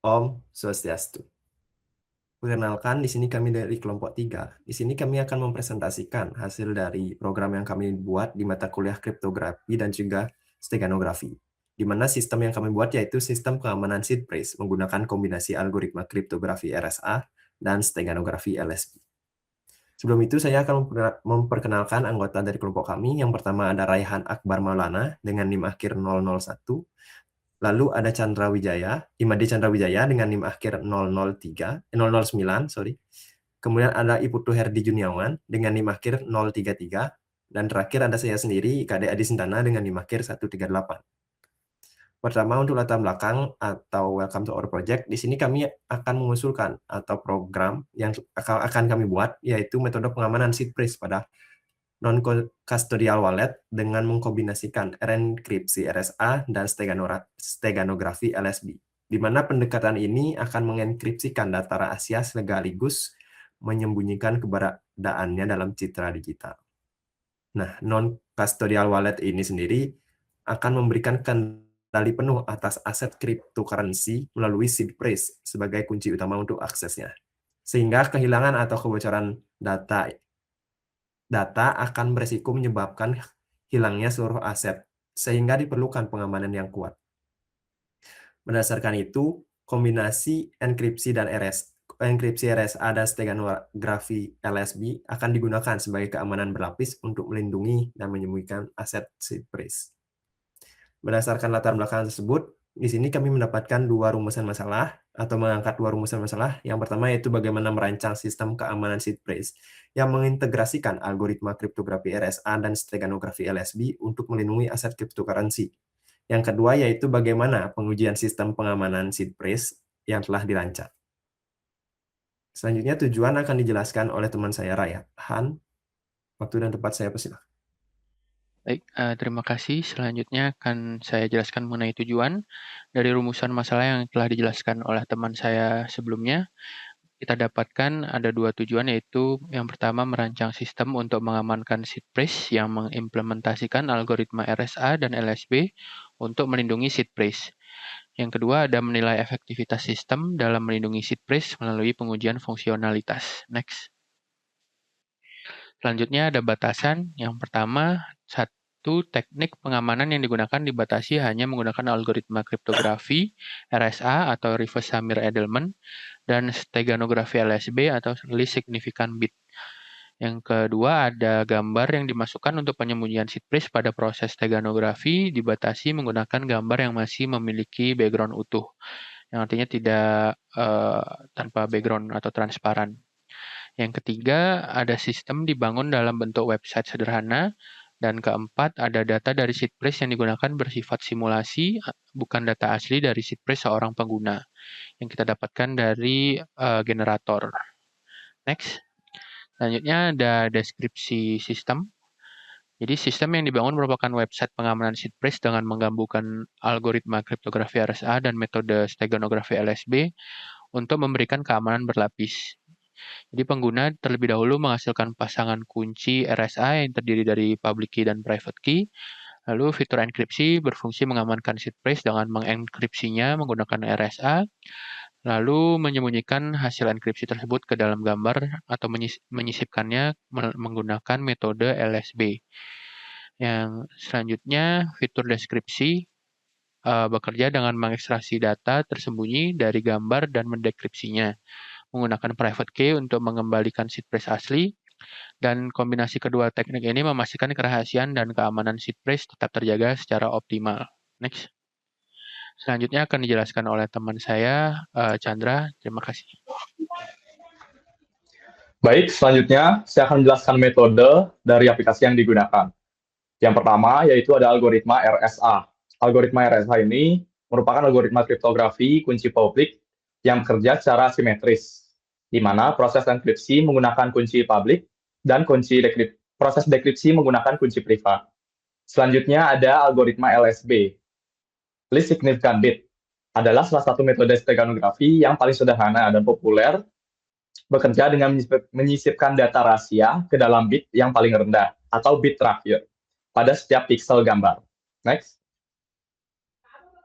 Om Swastiastu. Perkenalkan, di sini kami dari kelompok 3. Di sini kami akan mempresentasikan hasil dari program yang kami buat di mata kuliah kriptografi dan juga steganografi. Di mana sistem yang kami buat yaitu sistem keamanan seed phrase menggunakan kombinasi algoritma kriptografi RSA dan steganografi LSB. Sebelum itu, saya akan memperkenalkan anggota dari kelompok kami. Yang pertama ada Raihan Akbar Maulana dengan NIM akhir 001. Lalu ada Chandra Wijaya, Imade Chandra Wijaya dengan NIM akhir 009, sorry. Kemudian ada Iputu Herdi Juniawan dengan NIM akhir 033. Dan terakhir ada saya sendiri, Kade Adi Sintana dengan NIM akhir 138. Pertama, untuk latar belakang atau welcome to our project, di sini kami akan mengusulkan atau program yang akan kami buat, yaitu metode pengamanan seed phrase pada non-custodial wallet dengan mengkombinasikan enkripsi RSA dan steganografi LSB, di mana pendekatan ini akan mengenkripsikan data rahasia sekaligus menyembunyikan keberadaannya dalam citra digital. Nah, non-custodial wallet ini sendiri akan memberikan kendali penuh atas aset cryptocurrency melalui seed phrase sebagai kunci utama untuk aksesnya. Sehingga kehilangan atau kebocoran data akan beresiko menyebabkan hilangnya seluruh aset, sehingga diperlukan pengamanan yang kuat. Berdasarkan itu, kombinasi enkripsi RSA dan steganografi LSB akan digunakan sebagai keamanan berlapis untuk melindungi dan menyembunyikan aset seed phrase. Berdasarkan latar belakang tersebut, di sini kami mendapatkan dua rumusan masalah atau mengangkat dua rumusan masalah. Yang pertama yaitu bagaimana merancang sistem keamanan seed phrase yang mengintegrasikan algoritma kriptografi RSA dan steganografi LSB untuk melindungi aset cryptocurrency. Yang kedua yaitu bagaimana pengujian sistem pengamanan seed phrase yang telah dirancang. Selanjutnya tujuan akan dijelaskan oleh teman saya Raihan. Waktu dan tempat saya persilakan. Baik, terima kasih. Selanjutnya akan saya jelaskan mengenai tujuan dari rumusan masalah yang telah dijelaskan oleh teman saya sebelumnya. Kita dapatkan ada dua tujuan, yaitu yang pertama merancang sistem untuk mengamankan seed phrase yang mengimplementasikan algoritma RSA dan LSB untuk melindungi seed phrase. Yang kedua ada menilai efektivitas sistem dalam melindungi seed phrase melalui pengujian fungsionalitas. Next. Selanjutnya ada batasan. Yang pertama, satu teknik pengamanan yang digunakan dibatasi hanya menggunakan algoritma kriptografi, RSA atau reverse Samir-Edelman, dan steganografi LSB atau least significant bit. Yang kedua, ada gambar yang dimasukkan untuk penyembunyian seed phrase pada proses steganografi dibatasi menggunakan gambar yang masih memiliki background utuh, yang artinya tidak tanpa background atau transparan. Yang ketiga, ada sistem dibangun dalam bentuk website sederhana. Dan keempat, ada data dari seed phrase yang digunakan bersifat simulasi, bukan data asli dari seed phrase seorang pengguna, yang kita dapatkan dari generator. Next. Selanjutnya ada deskripsi sistem. Jadi sistem yang dibangun merupakan website pengamanan seed phrase dengan menggabungkan algoritma kriptografi RSA dan metode steganografi LSB untuk memberikan keamanan berlapis. Jadi pengguna terlebih dahulu menghasilkan pasangan kunci RSA yang terdiri dari public key dan private key. Lalu fitur enkripsi berfungsi mengamankan seed phrase dengan mengenkripsinya menggunakan RSA, lalu menyembunyikan hasil enkripsi tersebut ke dalam gambar atau menyisipkannya menggunakan metode LSB. Yang selanjutnya fitur deskripsi bekerja dengan mengekstraksi data tersembunyi dari gambar dan mendekripsinya menggunakan private key untuk mengembalikan seed phrase asli, dan kombinasi kedua teknik ini memastikan kerahasiaan dan keamanan seed phrase tetap terjaga secara optimal. Next. Selanjutnya akan dijelaskan oleh teman saya, Chandra. Terima kasih. Baik, selanjutnya saya akan menjelaskan metode dari aplikasi yang digunakan. Yang pertama yaitu ada algoritma RSA. Algoritma RSA ini merupakan algoritma kriptografi kunci publik yang bekerja secara simetris, di mana proses enkripsi menggunakan kunci publik dan proses dekripsi menggunakan kunci privat. Selanjutnya ada algoritma LSB. Least Significant Bit adalah salah satu metode steganografi yang paling sederhana dan populer, bekerja dengan menyisipkan data rahasia ke dalam bit yang paling rendah atau bit terakhir pada setiap pixel gambar. Next.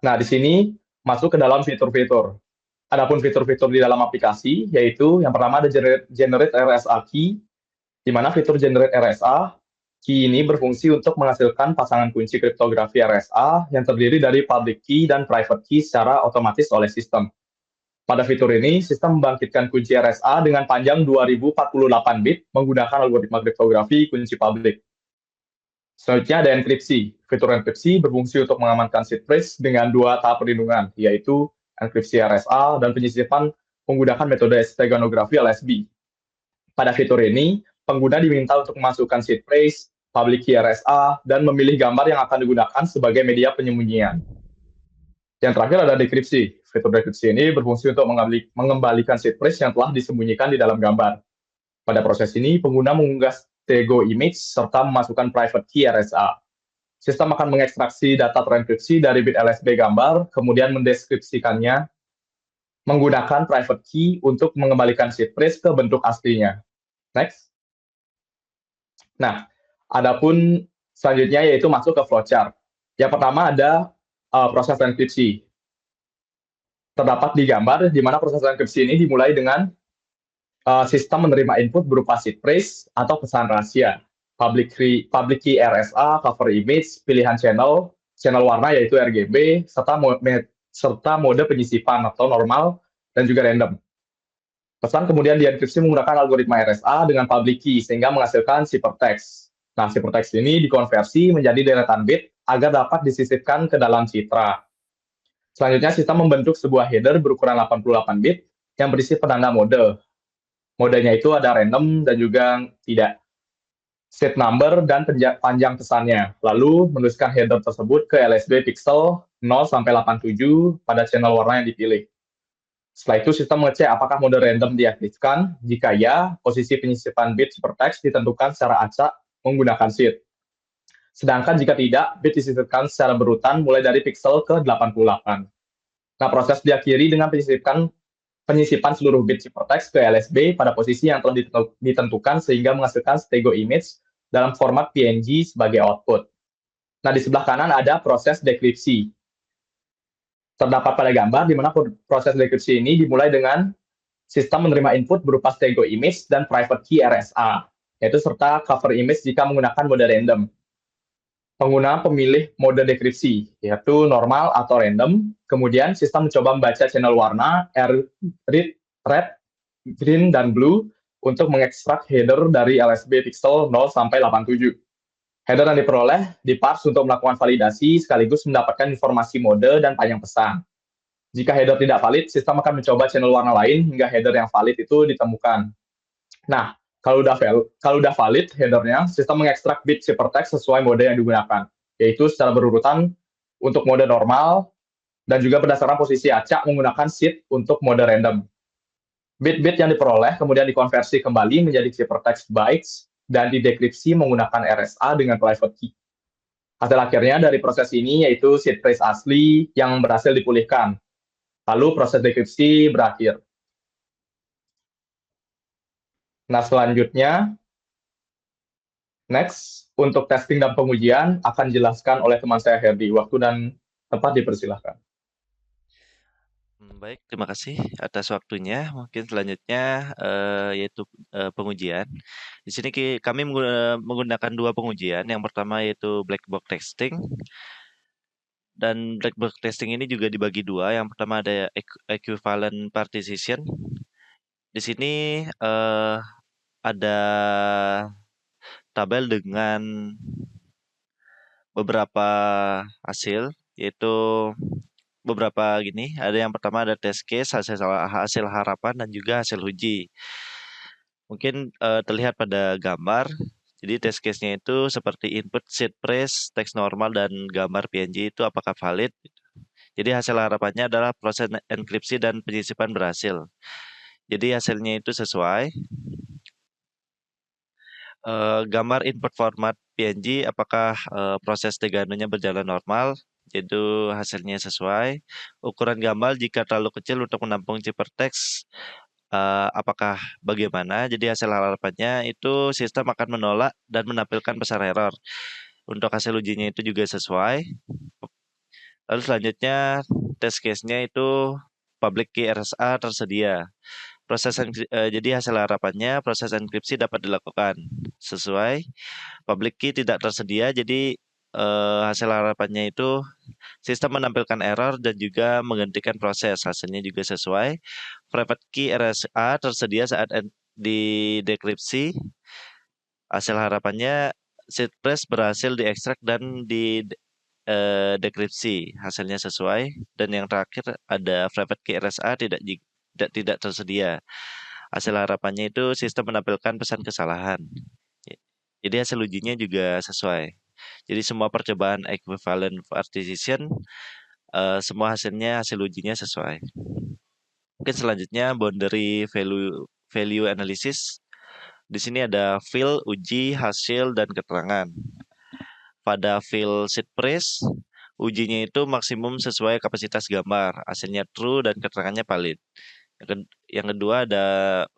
Nah, di sini masuk ke dalam fitur-fitur. Adapun fitur-fitur di dalam aplikasi, yaitu yang pertama ada generate RSA key, di mana fitur generate RSA key ini berfungsi untuk menghasilkan pasangan kunci kriptografi RSA yang terdiri dari public key dan private key secara otomatis oleh sistem. Pada fitur ini, sistem membangkitkan kunci RSA dengan panjang 2048 bit menggunakan algoritma kriptografi kunci publik. Selanjutnya ada enkripsi. Fitur enkripsi berfungsi untuk mengamankan seed phrase dengan dua tahap perlindungan, yaitu enkripsi RSA dan penyisipan menggunakan metode steganografi LSB. Pada fitur ini, pengguna diminta untuk memasukkan seed phrase, public key RSA, dan memilih gambar yang akan digunakan sebagai media penyembunyian. Yang terakhir ada dekripsi. Fitur dekripsi ini berfungsi untuk mengembalikan seed phrase yang telah disembunyikan di dalam gambar. Pada proses ini, pengguna mengunggah Stego image serta memasukkan private key RSA. Sistem akan mengekstraksi data terenkripsi dari bit LSB gambar, kemudian mendeskripsikannya menggunakan private key untuk mengembalikan seed phrase ke bentuk aslinya. Next. Nah, adapun selanjutnya yaitu masuk ke flowchart. Yang pertama ada proses enkripsi. Terdapat di gambar di mana proses enkripsi ini dimulai dengan sistem menerima input berupa seed phrase atau pesan rahasia, public key RSA, cover image, pilihan channel warna yaitu RGB, serta mode penyisipan atau normal dan juga random. Pesan kemudian dienkripsi menggunakan algoritma RSA dengan public key sehingga menghasilkan ciphertext. Nah, ciphertext ini dikonversi menjadi deretan bit agar dapat disisipkan ke dalam citra. Selanjutnya, sistem membentuk sebuah header berukuran 88 bit yang berisi penanda mode. Modenya itu ada random dan juga tidak. Seed number dan panjang pesannya. Lalu menuliskan header tersebut ke LSB pixel 0 sampai 87 pada channel warna yang dipilih. Setelah itu sistem mengecek apakah mode random diaktifkan. Jika ya, posisi penyisipan bit ciphertext ditentukan secara acak menggunakan seed. Sedangkan jika tidak, bit disisipkan secara berurutan mulai dari pixel ke 88. Nah, proses diakhiri dengan penyisipan seluruh bit ciphertext ke LSB pada posisi yang telah ditentukan sehingga menghasilkan stego image dalam format PNG sebagai output. Nah, di sebelah kanan ada proses dekripsi. Terdapat pada gambar di mana proses dekripsi ini dimulai dengan sistem menerima input berupa stego image dan private key RSA, yaitu serta cover image jika menggunakan mode random. Pengguna pemilih mode dekripsi, yaitu normal atau random. Kemudian sistem mencoba membaca channel warna red, green, dan blue untuk mengekstrak header dari LSB pixel 0 sampai 87. Header yang diperoleh diparse untuk melakukan validasi sekaligus mendapatkan informasi mode dan panjang pesan. Jika header tidak valid, sistem akan mencoba channel warna lain hingga header yang valid itu ditemukan. Nah, kalau udah valid headernya, sistem mengekstrak bit ciphertext sesuai mode yang digunakan, yaitu secara berurutan untuk mode normal dan juga berdasarkan posisi acak menggunakan seed untuk mode random. Bit-bit yang diperoleh kemudian dikonversi kembali menjadi ciphertext bytes dan didekripsi menggunakan RSA dengan private key. Hasil akhirnya dari proses ini yaitu seed phrase asli yang berhasil dipulihkan. Lalu proses dekripsi berakhir. Nah, selanjutnya, next, untuk testing dan pengujian akan dijelaskan oleh teman saya Herdi. Waktu dan tempat dipersilahkan. Baik, terima kasih atas waktunya. Mungkin selanjutnya yaitu pengujian. Di sini kami menggunakan dua pengujian. Yang pertama yaitu black box testing. Dan black box testing ini juga dibagi dua. Yang pertama ada equivalent partition. Di sini ada tabel dengan beberapa hasil, yaitu beberapa gini. Ada yang pertama ada test case, hasil harapan, dan juga hasil uji. Mungkin terlihat pada gambar. Jadi test case-nya itu seperti input seed phrase, teks normal, dan gambar PNG itu apakah valid. Jadi hasil harapannya adalah proses enkripsi dan penyisipan berhasil. Jadi hasilnya itu sesuai. Gambar input format PNG apakah proses teganonya berjalan normal, yaitu hasilnya sesuai. Ukuran gambar jika terlalu kecil untuk menampung ciphertext apakah bagaimana. Jadi hasil harapannya itu sistem akan menolak dan menampilkan pesan error. Untuk hasil ujinya itu juga sesuai. Lalu selanjutnya test case-nya itu public key RSA tersedia. Jadi hasil harapannya proses enkripsi dapat dilakukan sesuai. Public key tidak tersedia, jadi hasil harapannya itu sistem menampilkan error dan juga menghentikan proses. Hasilnya juga sesuai. Private key RSA tersedia saat dekripsi. Hasil harapannya seed-phrase berhasil diekstrak dan dekripsi. Hasilnya sesuai. Dan yang terakhir ada private key RSA tidak tersedia. Hasil harapannya itu sistem menampilkan pesan kesalahan. Jadi hasil ujinya juga sesuai. Jadi semua percobaan equivalent partition, semua hasil ujinya sesuai. Mungkin selanjutnya boundary value analysis. Di sini ada field, uji, hasil, dan keterangan. Pada field seed phrase, ujinya itu maksimum sesuai kapasitas gambar, hasilnya true dan keterangannya valid. Yang kedua ada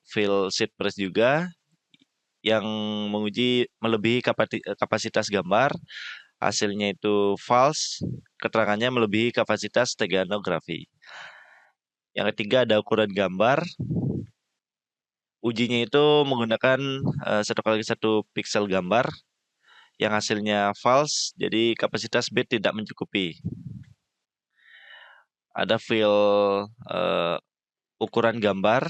field seed phrase juga, yang menguji melebihi kapasitas gambar, hasilnya itu false, keterangannya melebihi kapasitas steganografi. Yang ketiga ada ukuran gambar, ujinya itu menggunakan 1x1 pixel gambar, yang hasilnya false, jadi kapasitas bit tidak mencukupi. Ada field ukuran gambar,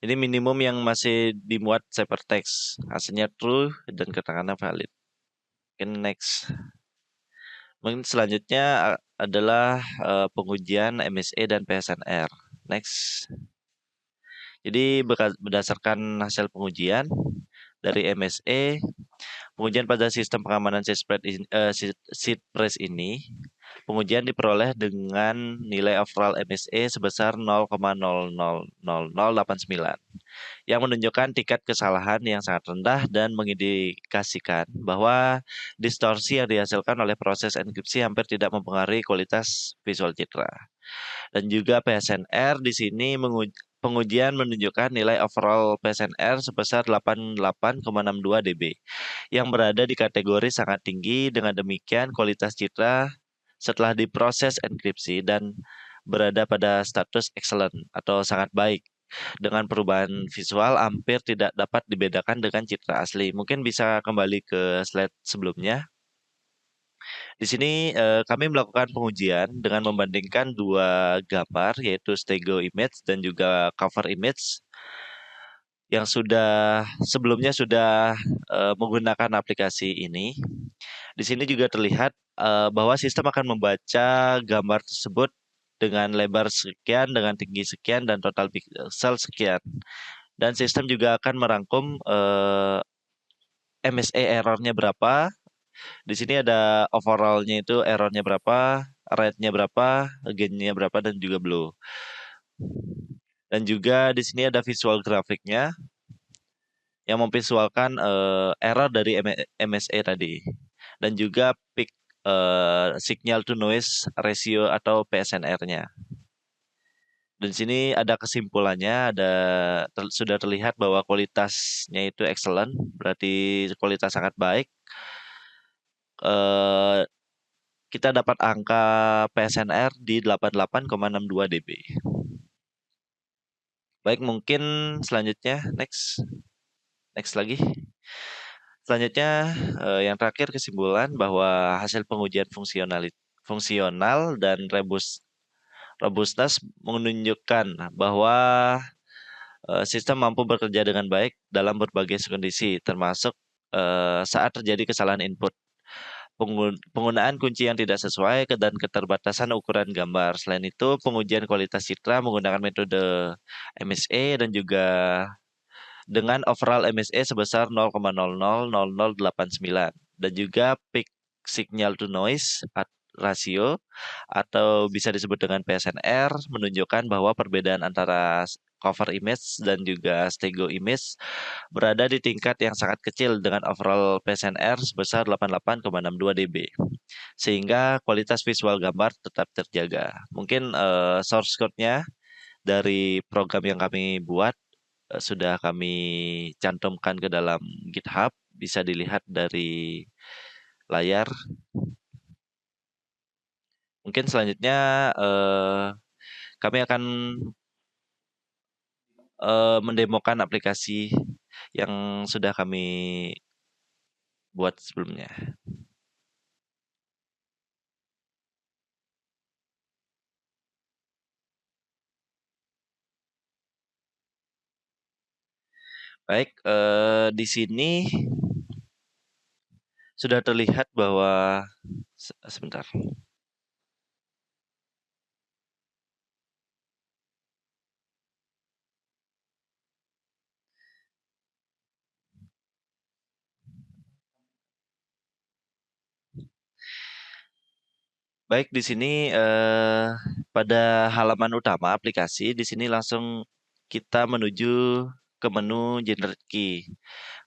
ini minimum yang masih dimuat ciphertext, hasilnya true dan keterangannya valid. Mungkin next. Mungkin selanjutnya adalah pengujian MSE dan PSNR. Next. Jadi berdasarkan hasil pengujian dari MSE, pengujian pada sistem pengamanan seed phrase ini, pengujian diperoleh dengan nilai overall MSE sebesar 0,000089 yang menunjukkan tingkat kesalahan yang sangat rendah dan mengindikasikan bahwa distorsi yang dihasilkan oleh proses enkripsi hampir tidak mempengaruhi kualitas visual citra. Dan juga PSNR di sini pengujian menunjukkan nilai overall PSNR sebesar 88,62 dB yang berada di kategori sangat tinggi. Dengan demikian kualitas citra setelah diproses enkripsi dan berada pada status excellent atau sangat baik. Dengan perubahan visual hampir tidak dapat dibedakan dengan citra asli. Mungkin bisa kembali ke slide sebelumnya. Di sini kami melakukan pengujian dengan membandingkan dua gambar, yaitu stego image dan juga cover image yang sebelumnya sudah menggunakan aplikasi ini. Di sini juga terlihat bahwa sistem akan membaca gambar tersebut dengan lebar sekian, dengan tinggi sekian, dan total pixel sekian. Dan sistem juga akan merangkum MSE error-nya berapa. Di sini ada overall-nya itu error-nya berapa, rate-nya berapa, gain-nya berapa, dan juga blue. Dan juga di sini ada visual grafiknya yang memvisualkan error dari MSE tadi. Dan juga peak signal to noise ratio atau PSNR-nya. Dan di sini ada kesimpulannya, sudah terlihat bahwa kualitasnya itu excellent, berarti kualitas sangat baik. Kita dapat angka PSNR di 88,62 dB. Baik, mungkin selanjutnya next lagi. Selanjutnya yang terakhir kesimpulan bahwa hasil pengujian fungsional dan robustness menunjukkan bahwa sistem mampu bekerja dengan baik dalam berbagai kondisi, termasuk saat terjadi kesalahan input, penggunaan kunci yang tidak sesuai, dan keterbatasan ukuran gambar. Selain itu, pengujian kualitas citra menggunakan metode MSE dan juga dengan overall MSE sebesar 0,000089 dan juga peak signal to noise ratio atau bisa disebut dengan PSNR menunjukkan bahwa perbedaan antara cover image dan juga stego image berada di tingkat yang sangat kecil dengan overall PSNR sebesar 88,62 dB. Sehingga kualitas visual gambar tetap terjaga. Mungkin source code-nya dari program yang kami buat sudah kami cantumkan ke dalam GitHub, bisa dilihat dari layar. Mungkin selanjutnya kami akan mendemokan aplikasi yang sudah kami buat sebelumnya. Baik, di sini sudah terlihat bahwa sebentar. Baik, di sini pada halaman utama aplikasi, di sini langsung kita menuju ke menu Generate Key.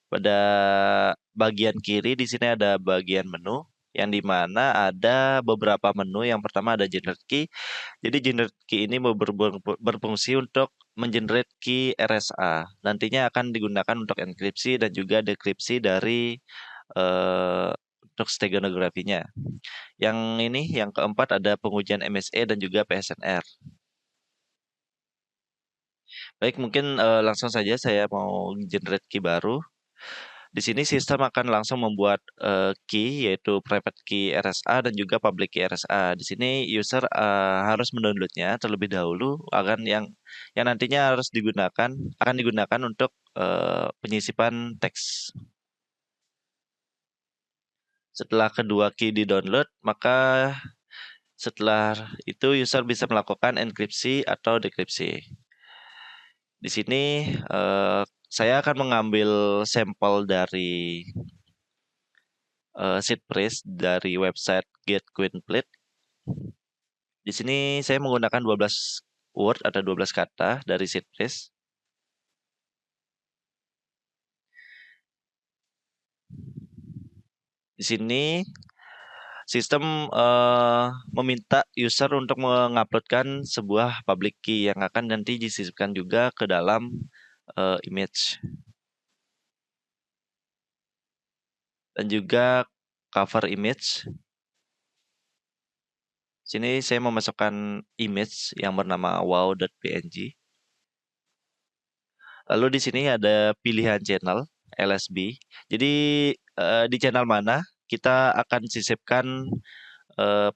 Pada bagian kiri di sini ada bagian menu yang di mana ada beberapa menu. Yang pertama ada Generate Key. Jadi Generate Key ini berfungsi untuk mengenerate key RSA. Nantinya akan digunakan untuk enkripsi dan juga dekripsi dari untuk steganografinya. Yang ini, yang keempat ada pengujian MSE dan juga PSNR. Baik, mungkin langsung saja saya mau generate key baru. Di sini sistem akan langsung membuat key, yaitu private key RSA dan juga public key RSA. Di sini user harus mendownloadnya terlebih dahulu, akan yang nantinya akan digunakan untuk penyisipan teks. Setelah kedua key di-download, maka setelah itu user bisa melakukan enkripsi atau dekripsi. Di sini saya akan mengambil sampel dari seedpress dari website GetQueenPlate. Di sini saya menggunakan 12 word atau 12 kata dari seedpress. Di sini sistem meminta user untuk menguploadkan sebuah public key yang akan nanti disisipkan juga ke dalam image. Dan juga cover image. Sini saya memasukkan image yang bernama wow.png. Lalu di sini ada pilihan channel LSB. Jadi di channel mana kita akan sisipkan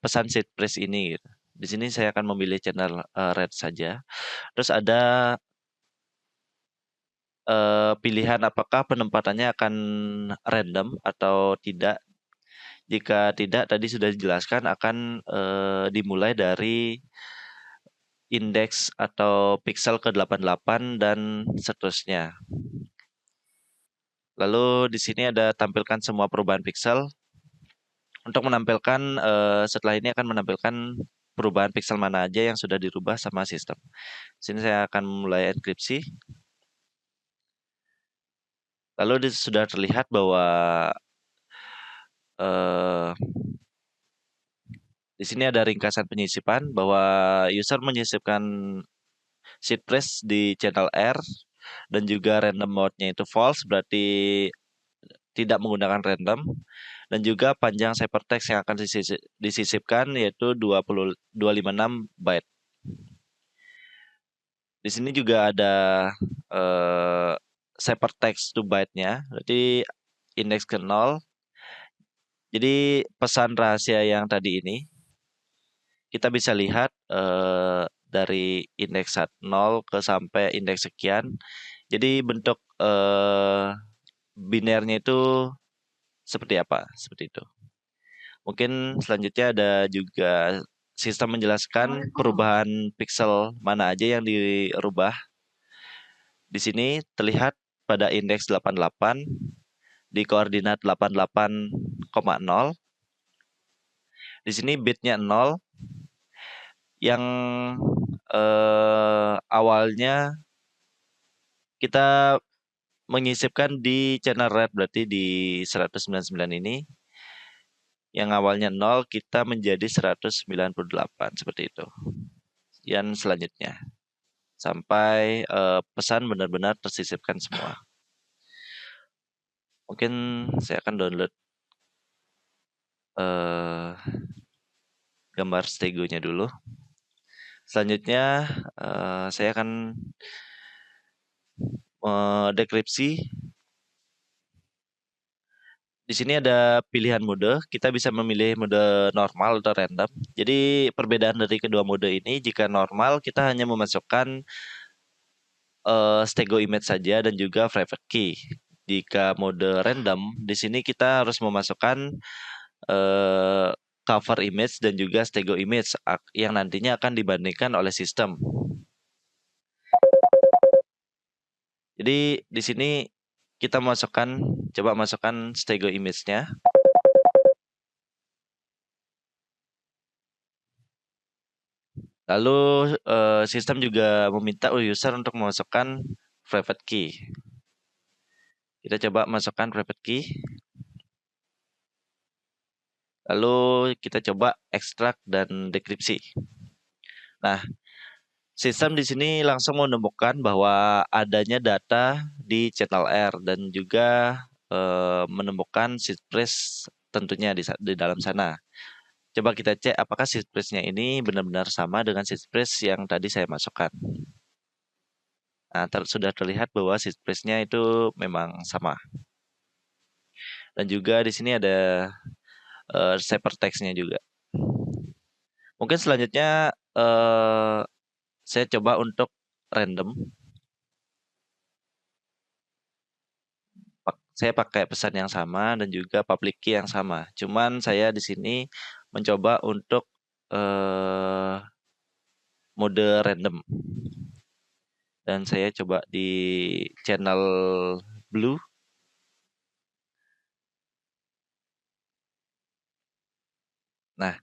pesan seedpress ini. Gitu. Di sini saya akan memilih channel red saja. Terus ada pilihan apakah penempatannya akan random atau tidak. Jika tidak, tadi sudah dijelaskan akan dimulai dari indeks atau pixel ke-88 dan seterusnya. Lalu di sini ada tampilkan semua perubahan pixel. Untuk menampilkan, setelah ini akan menampilkan perubahan pixel mana aja yang sudah dirubah sama sistem. Di sini saya akan mulai enkripsi. Lalu sudah terlihat bahwa di sini ada ringkasan penyisipan bahwa user menyisipkan seedpress di channel R dan juga random mode-nya itu false, berarti tidak menggunakan random, dan juga panjang ciphertext yang akan disisipkan yaitu 256 byte. Di sini juga ada ciphertext to byte-nya, berarti indeks ke 0. Jadi pesan rahasia yang tadi ini kita bisa lihat dari indeks 0 ke sampai indeks sekian. Jadi bentuk binernya itu seperti apa? Seperti itu. Mungkin selanjutnya ada juga sistem menjelaskan perubahan pixel mana aja yang dirubah. Di sini terlihat pada indeks 88 di koordinat 88,0. Di sini bitnya 0 yang awalnya kita menyisipkan di channel red, berarti di 199 ini. Yang awalnya 0 kita menjadi 198 seperti itu. Dan selanjutnya sampai pesan benar-benar tersisipkan semua. Mungkin saya akan download gambar stegonya dulu. Selanjutnya saya akan dekripsi. Di sini ada pilihan mode, kita bisa memilih mode normal atau random. Jadi perbedaan dari kedua mode ini, jika normal kita hanya memasukkan stego image saja dan juga private key. Jika mode random, di sini kita harus memasukkan cover image dan juga stego image yang nantinya akan dibandingkan oleh sistem. Jadi di sini kita coba masukkan stego image-nya. Lalu sistem juga meminta user untuk memasukkan private key. Kita coba masukkan private key. Lalu kita coba ekstrak dan dekripsi. Nah, sistem di sini langsung menemukan bahwa adanya data di channel R dan juga menemukan seed phrase tentunya di dalam sana. Coba kita cek apakah seed phrase-nya ini benar-benar sama dengan seed phrase yang tadi saya masukkan. Nah, sudah terlihat bahwa seed phrase-nya itu memang sama. Dan juga di sini ada ciphertext-nya juga. Mungkin selanjutnya saya coba untuk random. Saya pakai pesan yang sama dan juga public key yang sama. Cuman saya di sini mencoba untuk mode random. Dan saya coba di channel blue. Nah,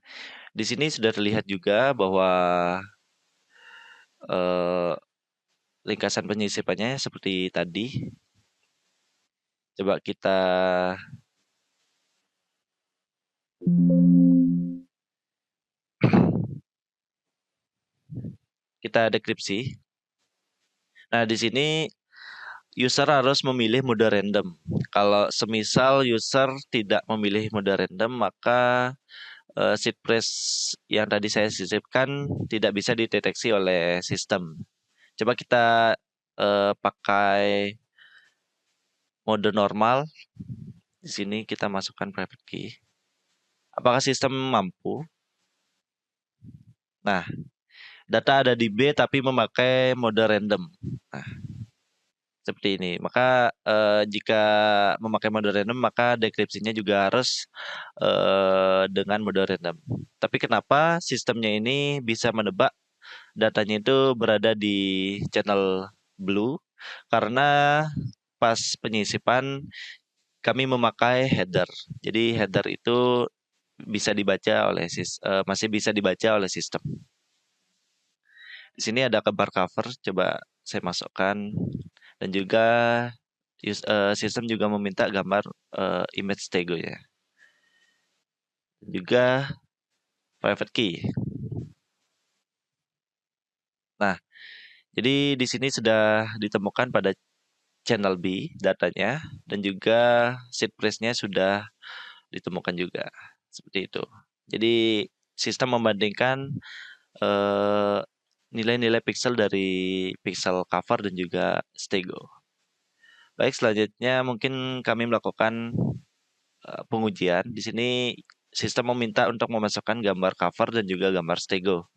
di sini sudah terlihat juga bahwa ringkasan penyisipannya seperti tadi. Coba kita dekripsi. Nah, di sini user harus memilih mode random. Kalau semisal user tidak memilih mode random, maka seed phrase yang tadi saya sisipkan tidak bisa dideteksi oleh sistem. Coba kita pakai mode normal. Di sini kita masukkan private key. Apakah sistem mampu? Nah, data ada di B tapi memakai mode random. Nah, seperti ini. Maka jika memakai mode random, maka dekripsinya juga harus dengan mode random. Tapi kenapa sistemnya ini bisa menebak datanya itu berada di channel blue? Karena pas penyisipan kami memakai header. Jadi header itu bisa dibaca oleh masih bisa dibaca oleh sistem. Di sini ada gambar cover, coba saya masukkan, dan juga sistem juga meminta gambar image stego ya, juga private key. Nah, jadi di sini sudah ditemukan pada channel B datanya, dan juga seed phrase-nya sudah ditemukan juga seperti itu. Jadi sistem membandingkan nilai-nilai pixel dari pixel cover dan juga stego. Baik, selanjutnya mungkin kami melakukan pengujian. Di sini sistem meminta untuk memasukkan gambar cover dan juga gambar stego.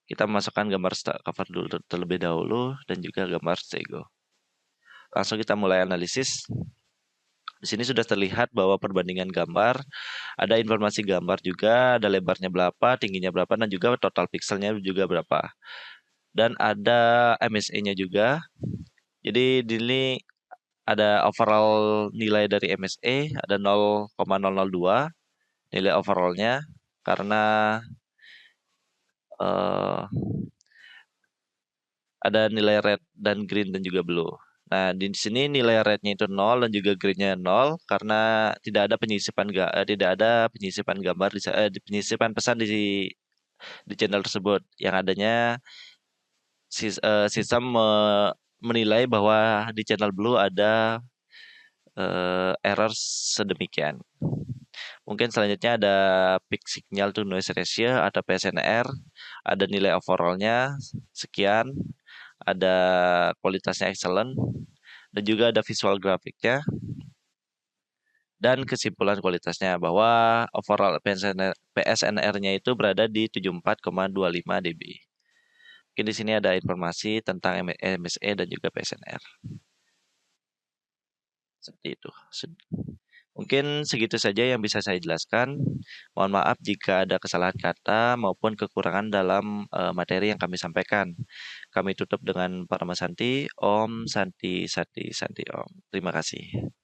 Kita memasukkan gambar cover dulu terlebih dahulu dan juga gambar stego. Langsung kita mulai analisis. Di sini sudah terlihat bahwa perbandingan gambar, ada informasi gambar juga, ada lebarnya berapa, tingginya berapa, dan juga total pixelnya juga berapa. Dan ada MSE-nya juga. Jadi di sini ada overall nilai dari MSE, ada 0,002 nilai overallnya, karena ada nilai red dan green dan juga blue. Nah, di sini nilai rednya itu 0 dan juga greennya 0 karena tidak ada penyisipan gambar di penyisipan pesan di channel tersebut. Yang adanya sistem menilai bahwa di channel blue ada error sedemikian. Mungkin selanjutnya ada peak signal to noise ratio atau PSNR, ada nilai overallnya sekian, ada kualitasnya excellent, dan juga ada visual grafiknya. Dan kesimpulan kualitasnya bahwa overall PSNR-nya itu berada di 74,25 dB. Mungkin di sini ada informasi tentang MSE dan juga PSNR. Seperti itu. Mungkin segitu saja yang bisa saya jelaskan. Mohon maaf jika ada kesalahan kata maupun kekurangan dalam materi yang kami sampaikan. Kami tutup dengan Parama Santi. Om Santi Santi Santi Om. Terima kasih.